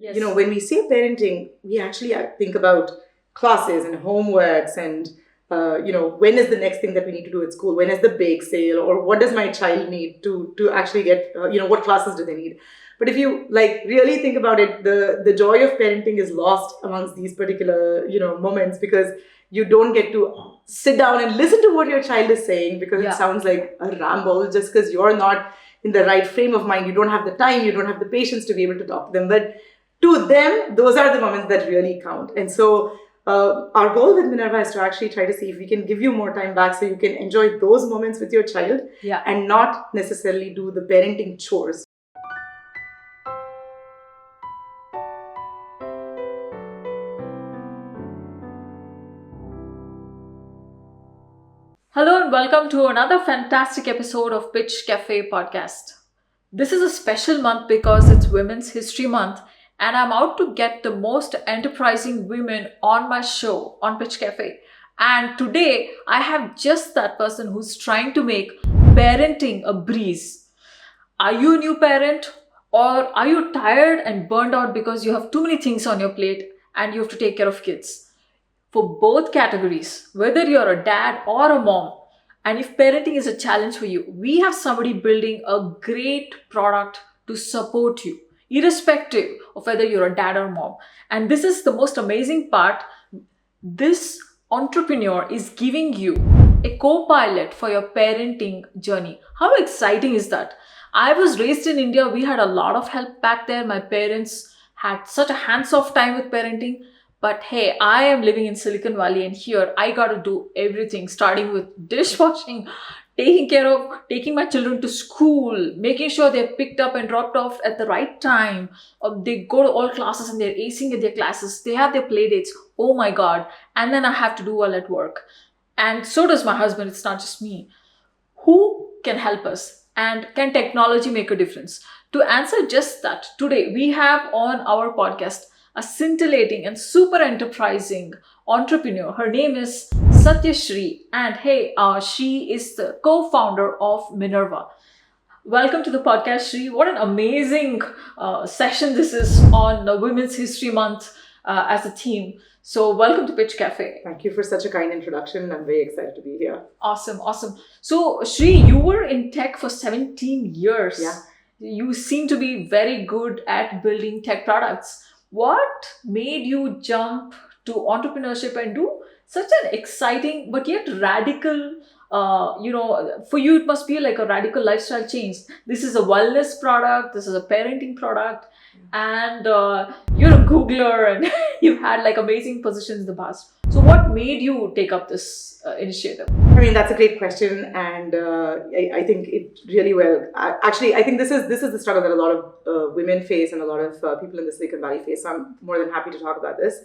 Yes. You know, when we say parenting, we actually think about classes and homeworks and, when is the next thing that we need to do at school? When is the bake sale? Or what does my child need to actually get, what classes do they need? But if you really think about it, the joy of parenting is lost amongst these particular, moments, because you don't get to sit down and listen to what your child is saying, because it sounds like a ramble just because you're not in the right frame of mind. You don't have the time, you don't have the patience to be able to talk to them. But to them, those are the moments that really count. And so our goal with Minerva is to actually try to see if we can give you more time back so you can enjoy those moments with your child and not necessarily do the parenting chores. Hello and welcome to another fantastic episode of Pitch Cafe podcast. This is a special month because it's Women's History Month and I'm out to get the most enterprising women on my show on Pitch Cafe. And today I have just that person who's trying to make parenting a breeze. Are you a new parent or are you tired and burned out because you have too many things on your plate and you have to take care of kids? For both categories, whether you're a dad or a mom, and if parenting is a challenge for you, we have somebody building a great product to support you, irrespective of whether you're a dad or mom. And this is the most amazing part. This entrepreneur is giving you a co-pilot for your parenting journey. How exciting is that? I was raised in India. We had a lot of help back there. My parents had such a hands-off time with parenting. But hey, I am living in Silicon Valley and here I got to do everything, starting with dishwashing, taking my children to school, making sure they're picked up and dropped off at the right time. They go to all classes and they're acing at their classes. They have their play dates. Oh my God. And then I have to do all at work. And so does my husband. It's not just me. Who can help us? And can technology make a difference? To answer just that, today we have on our podcast a scintillating and super enterprising entrepreneur. Her name is Shree, and she is the co-founder of Minerva. Welcome to the podcast, Shree. What an amazing session this is on Women's History Month as a theme. So welcome to Pitch Cafe. Thank you for such a kind introduction. I'm very excited to be here. Awesome. So Shree, you were in tech for 17 years. Yeah. You seem to be very good at building tech products. What made you jump to entrepreneurship and do such an exciting but yet radical, for you it must be like a radical lifestyle change. This is a wellness product, this is a parenting product, and you're a Googler and you've had like amazing positions in the past. So what made you take up this initiative? I mean, that's a great question, and I think it really well. Actually, I think this is the struggle that a lot of women face and a lot of people in the Silicon Valley face. So I'm more than happy to talk about this.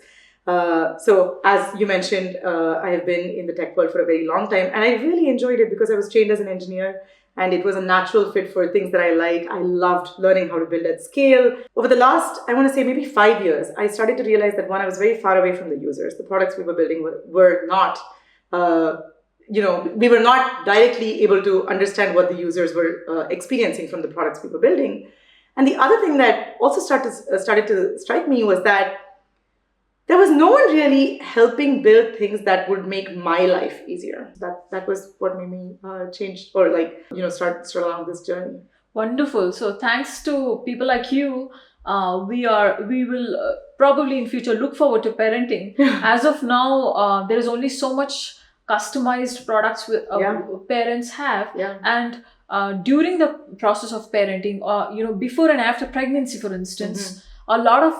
So as you mentioned, I have been in the tech world for a very long time, and I really enjoyed it because I was trained as an engineer. And it was a natural fit for things that I like. I loved learning how to build at scale. Over the last, I want to say maybe 5 years, I started to realize that one, I was very far away from the users. The products we were building were not, we were not directly able to understand what the users were experiencing from the products we were building. And the other thing that also started to strike me was that there was no one really helping build things that would make my life easier. That was what made me change or start along this journey. Wonderful. So thanks to people like you, we will probably in future look forward to parenting. As of now, there is only so much customized products parents have, and during the process of parenting, before and after pregnancy, for instance, a lot of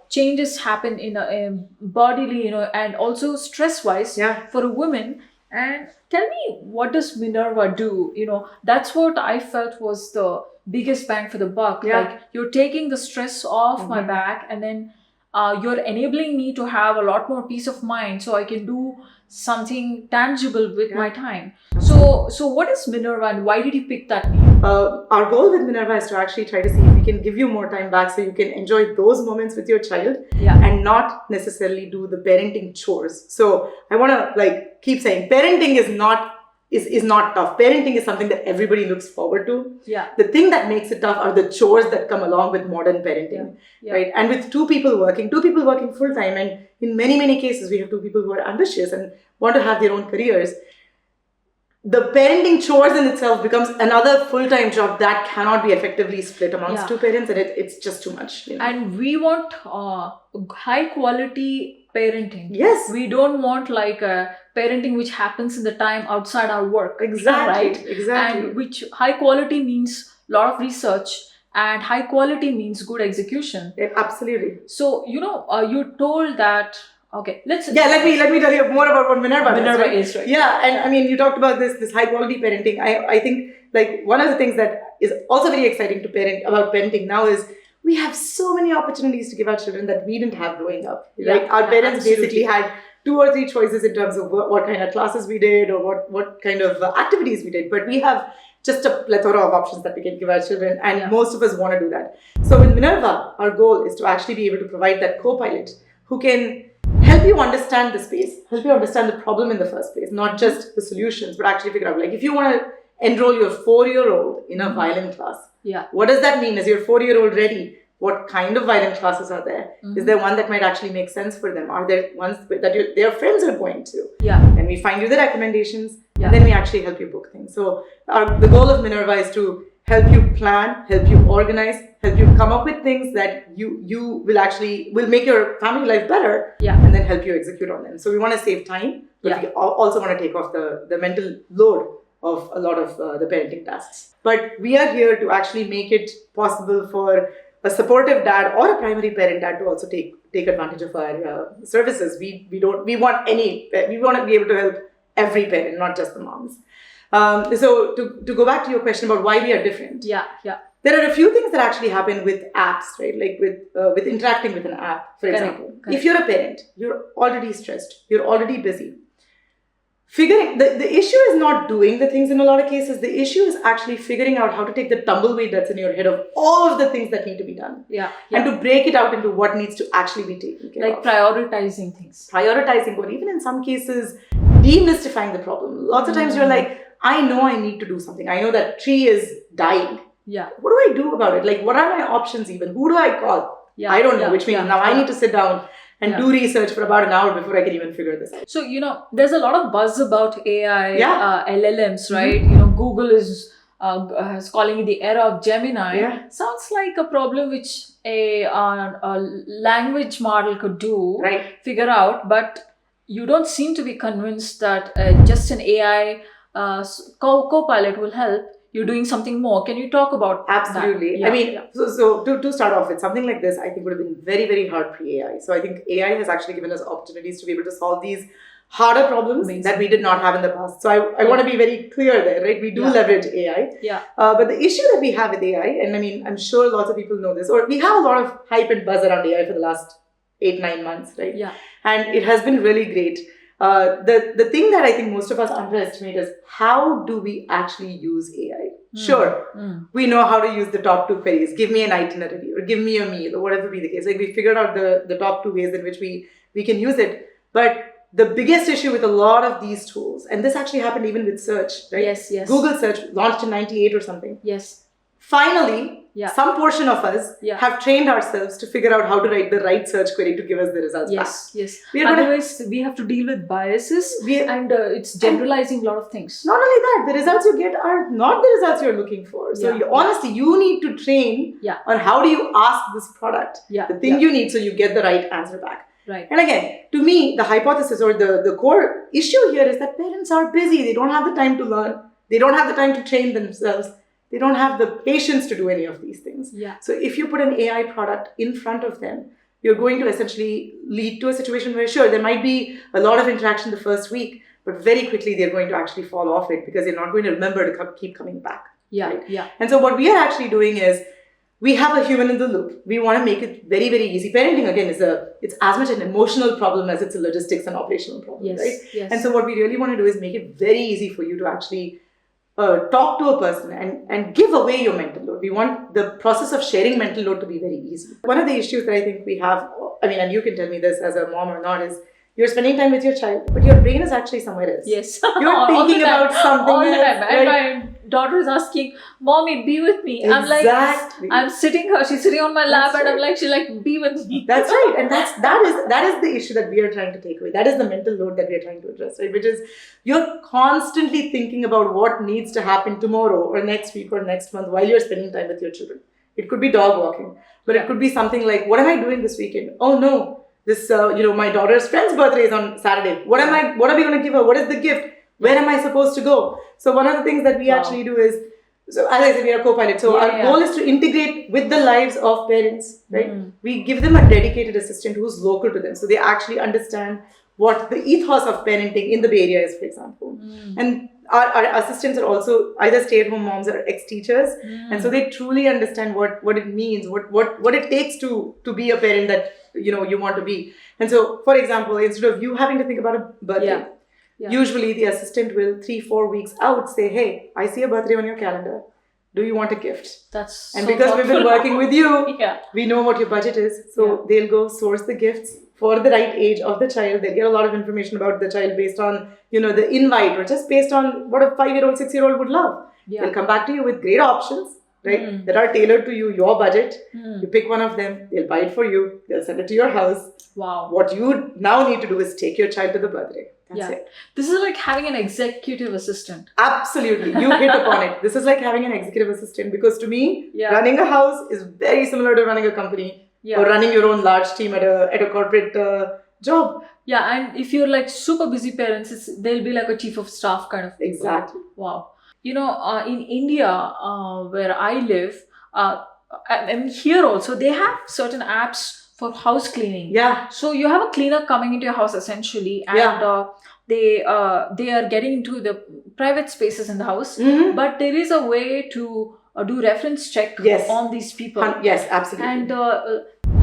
changes happen in bodily, and also stress-wise for a woman. And tell me, what does Minerva do? That's what I felt was the biggest bang for the buck. Like, you're taking the stress off my back, and then you're enabling me to have a lot more peace of mind so I can do something tangible with my time. So what is Minerva and why did you pick that name? Our goal with Minerva is to actually try to see if we can give you more time back so you can enjoy those moments with your child and not necessarily do the parenting chores. So I want to keep saying parenting is not is not tough. Parenting is something that everybody looks forward to. Yeah. The thing that makes it tough are the chores that come along with modern parenting, right? And with two people working full time, and in many, many cases, we have two people who are ambitious and want to have their own careers. The parenting chores in itself becomes another full-time job that cannot be effectively split amongst two parents, and it's just too much. And we want high quality parenting. Yes. We don't want like a parenting which happens in the time outside our work. Exactly. Right? Exactly. And which high quality means a lot of research, and high quality means good execution. Yeah, absolutely. So, you told that. Okay, let me tell you more about what Minerva is, right? Yeah, and I mean, you talked about this high quality parenting. I think like one of the things that is also very exciting to about parenting now is we have so many opportunities to give our children that we didn't have growing up. Right? Our parents basically had 2 or 3 choices in terms of what kind of classes we did or what kind of activities we did, but we have just a plethora of options that we can give our children, and most of us want to do that. So with Minerva, our goal is to actually be able to provide that co-pilot who can help you understand the space, help you understand the problem in the first place, not just the solutions, but actually figure out, like, if you want to enroll your 4-year-old in a violin class, what does that mean? Is your 4-year-old ready? What kind of violin classes are there? Is there one that might actually make sense for them? Are there ones that their friends are going to? And we find you the recommendations, and then we actually help you book things. So the goal of Minerva is to help you plan, help you organize, help you come up with things that you will make your family life better, and then help you execute on them. So we want to save time, but we also want to take off the mental load of a lot of the parenting tasks. But we are here to actually make it possible for a supportive dad or a primary parent dad to also take advantage of our services. We want to be able to help every parent, not just the moms. So to go back to your question about why we are different. There are a few things that actually happen with apps, right? Like with interacting with an app, for example. If you're a parent, you're already stressed, you're already busy. Figuring the issue is not doing the things in a lot of cases. The issue is actually figuring out how to take the tumbleweed that's in your head of all of the things that need to be done. And to break it out into what needs to actually be taken care of. Like prioritizing things. Prioritizing, or even in some cases, demystifying the problem. Lots of times you're like, I know I need to do something. I know that tree is dying. What do I do about it? Like, what are my options even? Who do I call? I don't know, which means now I need to sit down and do research for about an hour before I can even figure this out. So, there's a lot of buzz about AI, LLMs, right? Google is calling it the era of Gemini. Sounds like a problem which a language model could do, figure out, but you don't seem to be convinced that just an AI co-pilot will help. You're doing something more. Can you talk about Absolutely. that? I mean, so to start off with, something like this, I think would have been very, very hard pre-AI. So I think AI has actually given us opportunities to be able to solve these harder problems that we did not have in the past. So I want to be very clear there, right? We do leverage AI. But the issue that we have with AI, and I mean, I'm sure lots of people know this, or we have a lot of hype and buzz around AI for the last 8-9 months, right? And it has been really great. The thing that I think most of us underestimate is how do we actually use AI? Sure, we know how to use the top 2 queries. Give me an itinerary or give me a meal or whatever be the case. Like, we figured out the top 2 ways in which we can use it. But the biggest issue with a lot of these tools, and this actually happened even with search, right? Yes. Google search launched in 98 or something. Finally, some portion of us have trained ourselves to figure out how to write the right search query to give us the results back. Otherwise, we have to deal with biases and it's generalizing a lot of things. Not only that, the results you get are not the results you're looking for. So honestly, you need to train on how do you ask this product the thing you need so you get the right answer back. And again, to me, the hypothesis or the core issue here is that parents are busy. They don't have the time to learn. They don't have the time to train themselves. They don't have the patience to do any of these things. So if you put an AI product in front of them, you're going to essentially lead to a situation where, sure, there might be a lot of interaction the first week, but very quickly they're going to actually fall off it because they're not going to remember to keep coming back. And so what we are actually doing is we have a human in the loop. We want to make it very, very easy. Parenting, again, it's as much an emotional problem as it's a logistics and operational problem, right? And so what we really want to do is make it very easy for you to actually talk to a person and give away your mental load. We want the process of sharing mental load to be very easy. One of the issues that I think we have, I mean, and you can tell me this as a mom or not, is You're spending time with your child, but your brain is actually somewhere else. Yes. You're All thinking the time. about something All the else. time. And my daughter is asking, Mommy, be with me. Exactly. I'm sitting her, she's sitting on my lap, That's and I'm right. like, she's like, be with me. That's right. And that is the issue that we are trying to take away. That is the mental load that we are trying to address, right? Which is you're constantly thinking about what needs to happen tomorrow or next week or next month while you're spending time with your children. It could be dog walking, but it could be something like, what am I doing this weekend? Oh no, this my daughter's friend's birthday is on Saturday. What are we going to give her? What is the gift? Where am I supposed to go? So one of the things that we actually do is, so as I said, we are co-pilot. So our goal is to integrate with the lives of parents, right? We give them a dedicated assistant who's local to them. So they actually understand what the ethos of parenting in the Bay Area is, for example. And our assistants are also either stay-at-home moms or ex-teachers. And so they truly understand what it means, what it takes to be a parent that you want to be. And so, for example, instead of you having to think about a birthday, usually the assistant will 3-4 weeks out say, hey, I see a birthday on your calendar. Do you want a gift? That's and so because thoughtful. we've been working with you, Yeah. we know what your budget is. So they'll go source the gifts for the right age of the child. They'll get a lot of information about the child based on, the invite or just based on what a 5-year-old, 6-year-old would love. Yeah. They'll come back to you with great options, right? That are tailored to you, your budget. You pick one of them, they'll buy it for you, they'll send it to your house. Wow. What you now need to do is take your child to the birthday. That's it. This is like having an executive assistant. Absolutely. You hit upon it. This is like having an executive assistant because to me, running a house is very similar to running a company or running your own large team at a corporate job. Yeah, and if you're like super busy parents, they'll be like a chief of staff kind of people. Exactly. Wow. In India, where I live, and here also, they have certain apps for house cleaning. Yeah. So you have a cleaner coming into your house essentially, and they are getting into the private spaces in the house. But there is a way to do reference check on these people. Yes, absolutely. And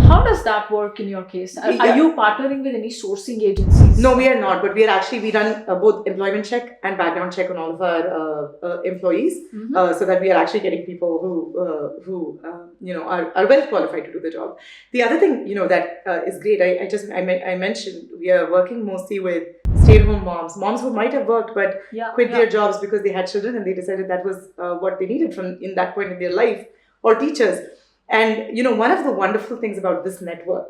how does that work in your case? Are you partnering with any sourcing agencies? No, we are not. But we run both employment check and background check on all of our employees, so that we are actually getting people who are well qualified to do the job. The other thing that is great. I mentioned we are working mostly with stay-at-home moms who might have worked but quit their jobs because they had children and they decided that was what they needed from in that point in their life, or teachers. And one of the wonderful things about this network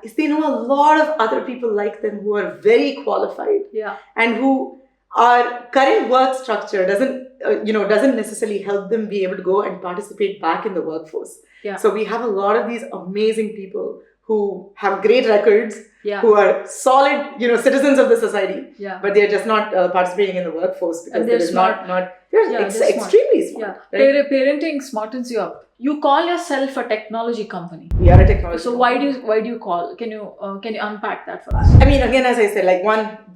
is they know a lot of other people like them who are very qualified and who our current work structure doesn't necessarily help them be able to go and participate back in the workforce. So we have a lot of these amazing people who have great records, who are solid, citizens of the society, but they're just not participating in the workforce because they're they're extremely smart. Right? Parenting smartens you up. You call yourself a technology company. We are a technology. So company. why do you call? Can you unpack that for us? I mean, again, as I said,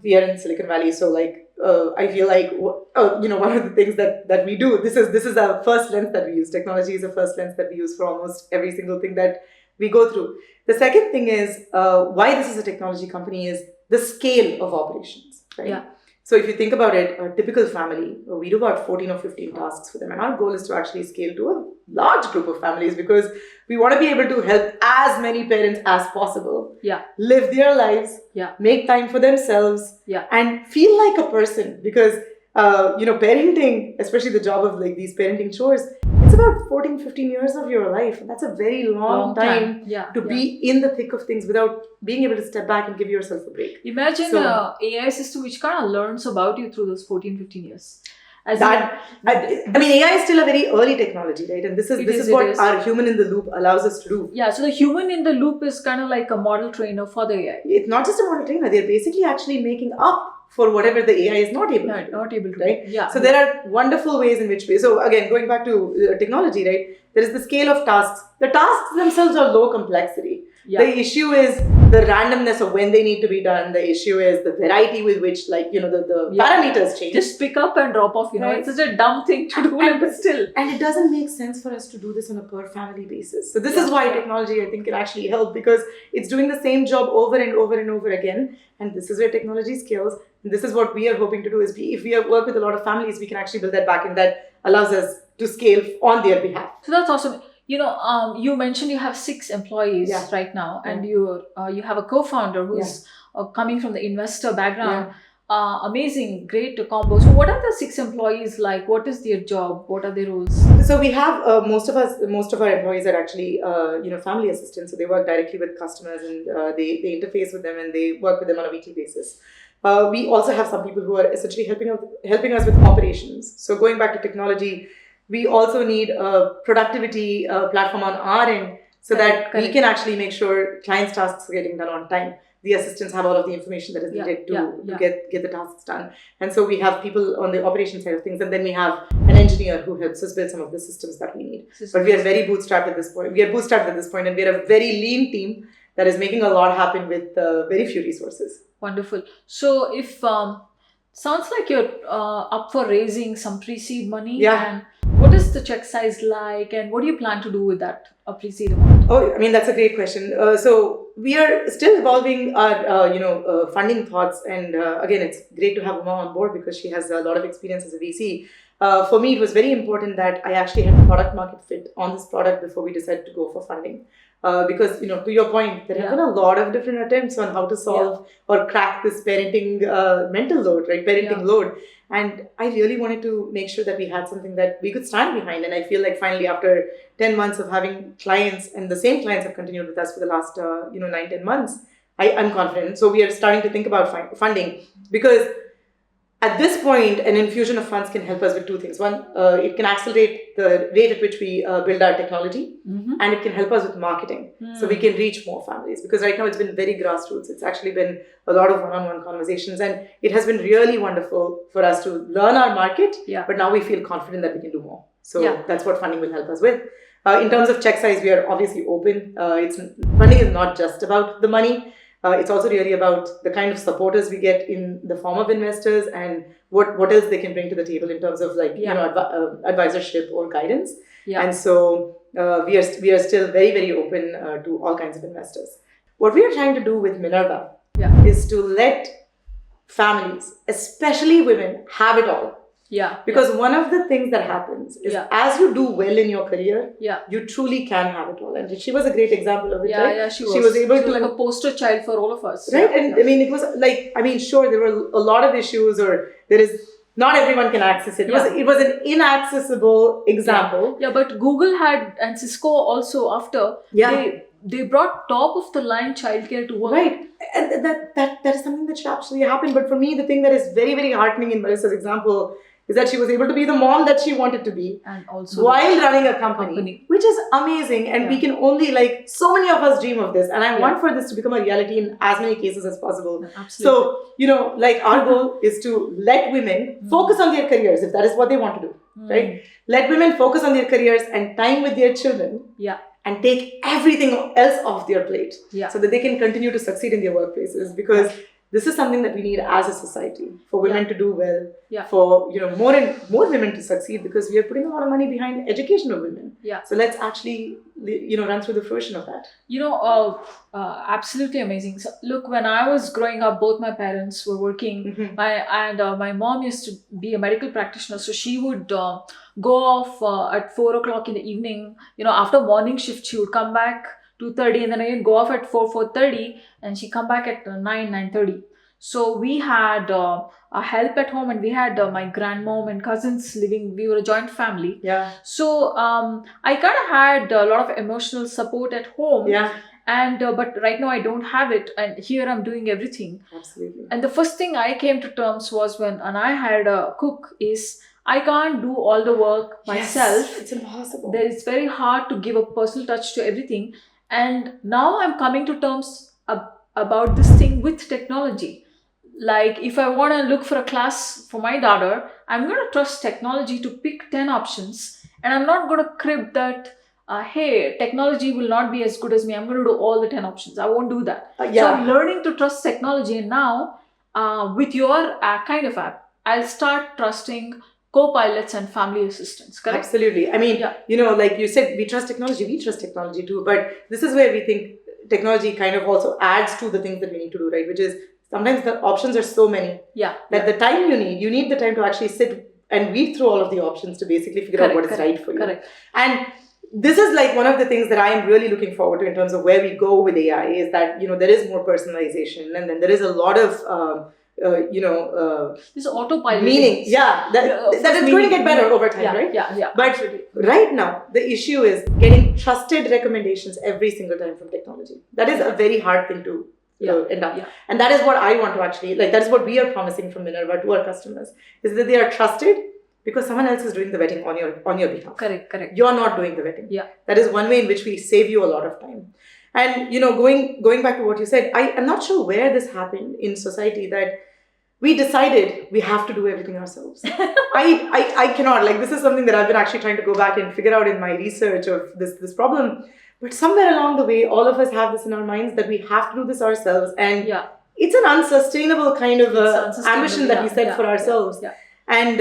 we are in Silicon Valley, so I feel like one of the things that we do. This is our first lens that we use. Technology is the first lens that we use for almost every single thing that we go through. The second thing is why this is a technology company is the scale of operations. Right? Yeah. So if you think about it, a typical family, we do about 14 or 15 tasks for them. And our goal is to actually scale to a large group of families because we want to be able to help as many parents as possible live their lives, make time for themselves, and feel like a person. Because, parenting, especially the job of these parenting chores, it's about 14, 15 years of your life. And that's a very long time to be in the thick of things without being able to step back and give yourself a break. Imagine an AI system which kind of learns about you through those 14, 15 years. AI is still a very early technology, right? And this is what our human in the loop allows us to do. Yeah, so the human in the loop is kind of like a model trainer for the AI. It's not just a model trainer. They're basically actually making up for whatever the AI is not able to do. Not able to. Right? Yeah. So there are wonderful ways in which so again, going back to technology, right? There is the scale of tasks. The tasks themselves are low complexity. Yeah. The issue is the randomness of when they need to be done. The issue is the variety with which, the parameters change. Just pick up and drop off, right? It's such a dumb thing to do, but still. And it doesn't make sense for us to do this on a per family basis. So this is why technology, I think, can actually help because it's doing the same job over and over and over again. And this is where technology scales. And this is what we are hoping to do is if we work with a lot of families, we can actually build that backend that allows us to scale on their behalf. So that's awesome. You mentioned you have 6 employees Yeah. right now, and Yeah. you have a co-founder who's coming from the investor background. Amazing, great combo. So, what are the 6 employees like? What is their job? What are their roles? So we have most of our employees are actually family assistants. So they work directly with customers, and they interface with them, and they work with them on a weekly basis. We also have some people who are essentially helping us with operations. So going back to technology, we also need a productivity platform on our end so that we can actually make sure clients' tasks are getting done on time. The assistants have all of the information that is needed to get the tasks done. And so we have people on the operation side of things, and then we have an engineer who helps us build some of the systems that we need. But we are very bootstrapped at this point. And we are a very lean team that is making a lot happen with very few resources. Wonderful. So if sounds like you're up for raising some pre-seed money. Yeah. And what is the check size like, and what do you plan to do with that pre-seed amount? Oh, I mean, that's a great question. So we are still evolving our funding thoughts, and again, it's great to have Uma on board because she has a lot of experience as a VC. For me, it was very important that I actually had product market fit on this product before we decided to go for funding. Because, to your point, there have been a lot of different attempts on how to solve or crack this parenting mental load, right? Parenting load. And I really wanted to make sure that we had something that we could stand behind. And I feel like finally, after 10 months of having clients, and the same clients have continued with us for the last 9-10 months, I'm confident. So we are starting to think about funding, because at this point, an infusion of funds can help us with two things. One, it can accelerate the rate at which we build our technology, and it can help us with marketing. So we can reach more families, because right now it's been very grassroots. It's actually been a lot of one-on-one conversations, and it has been really wonderful for us to learn our market, but now we feel confident that we can do more. So that's what funding will help us with. In terms of check size, we are obviously open. Funding is not just about the money. It's also really about the kind of supporters we get in the form of investors, and what else they can bring to the table in terms of advisorship or guidance. And so we are still very, very open to all kinds of investors. What we are trying to do with Minerva is to let families, especially women, have it all. Because one of the things that happens is as you do well in your career, you truly can have it all. And she was a great example of it, right? She was able to, like a poster child for all of us. Right? And I mean, it was like, sure, there were a lot of issues, or not everyone can access it. It was an inaccessible example. But Google had, and Cisco also after, they brought top of the line childcare to work. Right. And that is something that should absolutely happen. But for me, the thing that is very, very heartening in Marissa's example is that she was able to be the mom that she wanted to be, and also while running a company, which is amazing. And we can only, so many of us dream of this. And I want for this to become a reality in as many cases as possible. Absolutely. So, our goal is to let women focus on their careers, if that is what they want to do, right? Let women focus on their careers and time with their children. And take everything else off their plate, so that they can continue to succeed in their workplaces. Because this is something that we need as a society, for women to do well, for more and more women to succeed, because we are putting a lot of money behind education of women. So let's actually run through the fruition of that. Absolutely amazing. So look, when I was growing up, both my parents were working. My mom used to be a medical practitioner, so she would go off at 4 o'clock in the evening. After morning shift, she would come back 2:30, and then again go off at 4:30, and she come back at 9:30. So we had a help at home, and we had my grandmom and cousins living. We were a joint family. So I kind of had a lot of emotional support at home. And but right now I don't have it, and here I'm doing everything. Absolutely. And the first thing I came to terms was when I hired a cook is I can't do all the work myself. It's impossible. It's very hard to give a personal touch to everything. And now I'm coming to terms about this thing with technology. Like, if I want to look for a class for my daughter, I'm going to trust technology to pick 10 options. And I'm not going to crib that, hey, technology will not be as good as me. I'm going to do all the 10 options. I won't do that. So I'm learning to trust technology. And now, with your kind of app, I'll start trusting co-pilots and family assistants, correct? Absolutely. I mean, like you said, we trust technology too. But this is where we think technology kind of also adds to the things that we need to do, right? Which is sometimes the options are so many that the time you need the time to actually sit and weed through all of the options to basically figure out what is right for you. Correct. And this is like one of the things that I am really looking forward to in terms of where we go with AI, is that, there is more personalization, and then there is a lot of, this autopilot meaning. Yeah, that it's going to get better over time, right? Yeah. But absolutely. right now, the issue is getting trusted recommendations every single time from technology. That is a very hard thing to end up. Yeah. And that is what I want to actually, that is what we are promising from Minerva to our customers, is that they are trusted because someone else is doing the vetting on your behalf. Correct. You're not doing the vetting. Yeah. That is one way in which we save you a lot of time. And, going back to what you said, I'm not sure where this happened in society, that we decided we have to do everything ourselves. I cannot, this is something that I've been actually trying to go back and figure out in my research of this problem. But somewhere along the way, all of us have this in our minds that we have to do this ourselves. And it's an unsustainable kind of ambition that we set for ourselves. Yeah. And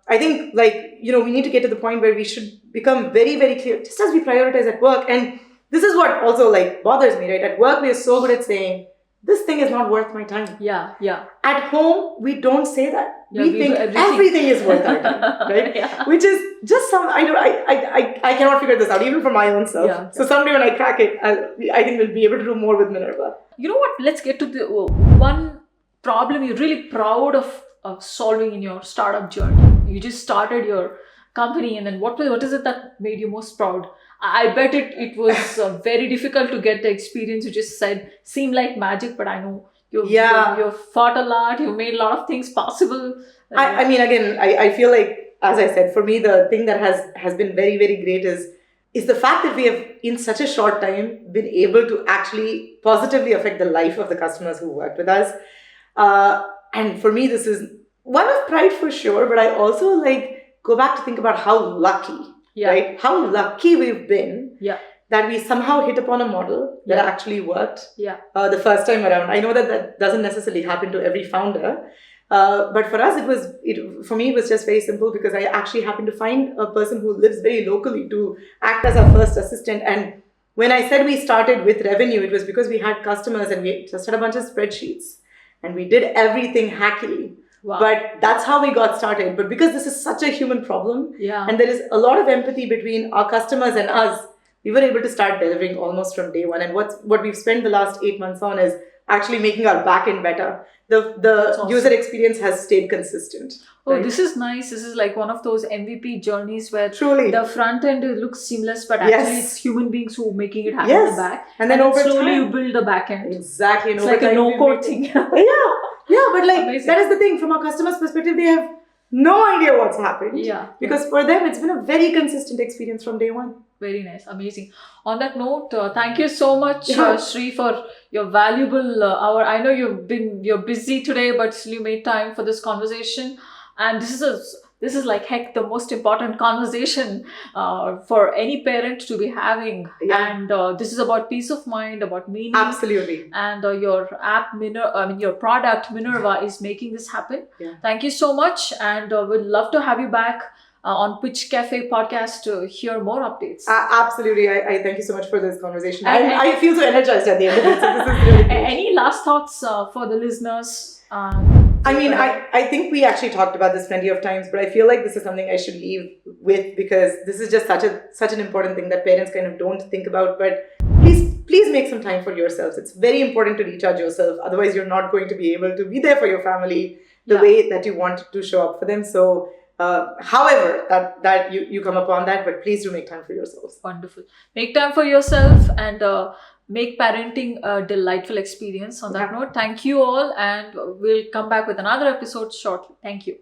I think, we need to get to the point where we should become very, very clear, just as we prioritize at work. And this is what also bothers me, right? At work, we are so good at saying, this thing is not worth my time. Yeah. At home, we don't say that. Yeah, we think everything is worth our time, right? Yeah. Which is just I cannot figure this out, even for my own self. Yeah. So someday when I crack it, I think we'll be able to do more with Minerva. You know what? Let's get to the one problem you're really proud of solving in your startup journey. You just started your company, and then what is it that made you most proud? I bet it was very difficult to get the experience. You just said seemed like magic, but I know you've fought a lot. You made a lot of things possible. I mean, again, I feel like, as I said, for me, the thing that has been very, very great is the fact that we have, in such a short time, been able to actually positively affect the life of the customers who worked with us. And for me, this is one of pride for sure, but I also go back to think about how lucky, right? How lucky we've been that we somehow hit upon a model that actually worked the first time around. I know that doesn't necessarily happen to every founder, but for us, for me, it was just very simple, because I actually happened to find a person who lives very locally to act as our first assistant. And when I said we started with revenue, it was because we had customers and we just had a bunch of spreadsheets and we did everything hackily. Wow. But that's how we got started. But because this is such a human problem, and there is a lot of empathy between our customers and us, we were able to start delivering almost from day one. And what we've spent the last 8 months on is actually making our backend better. The awesome. User experience has stayed consistent. Oh, right? This is nice. This is like one of those MVP journeys where Truly. the front end looks seamless, but actually it's human beings who are making it happen in the back. And then over slowly time, you build the back end. Exactly. It's like a no-code thing. Yeah, but Amazing. that is the thing. From our customers' perspective, they have no idea what's happened. Because for them, it's been a very consistent experience from day one. Very nice. Amazing. On that note, thank you so much, Shree, for your valuable hour. I know you're busy today, but still you made time for this conversation. And this is like heck the most important conversation for any parent to be having. And this is about peace of mind, about meaning. Absolutely. And your your product Minerva is making this happen. Thank you so much, and we'd love to have you back on Pitch Cafe podcast to hear more updates. Absolutely. I thank you so much for this conversation. I feel so energized at the end of it. So this is really cool. Any last thoughts for the listeners? I think we actually talked about this plenty of times, but I feel like this is something I should leave with, because this is just such an important thing that parents kind of don't think about. But please make some time for yourselves. It's very important to recharge yourself. Otherwise, you're not going to be able to be there for your family the way that you want to show up for them. So however that you come upon that, but please do make time for yourselves. Wonderful. Make time for yourself and make parenting a delightful experience. On that note, thank you all, and we'll come back with another episode shortly. Thank you.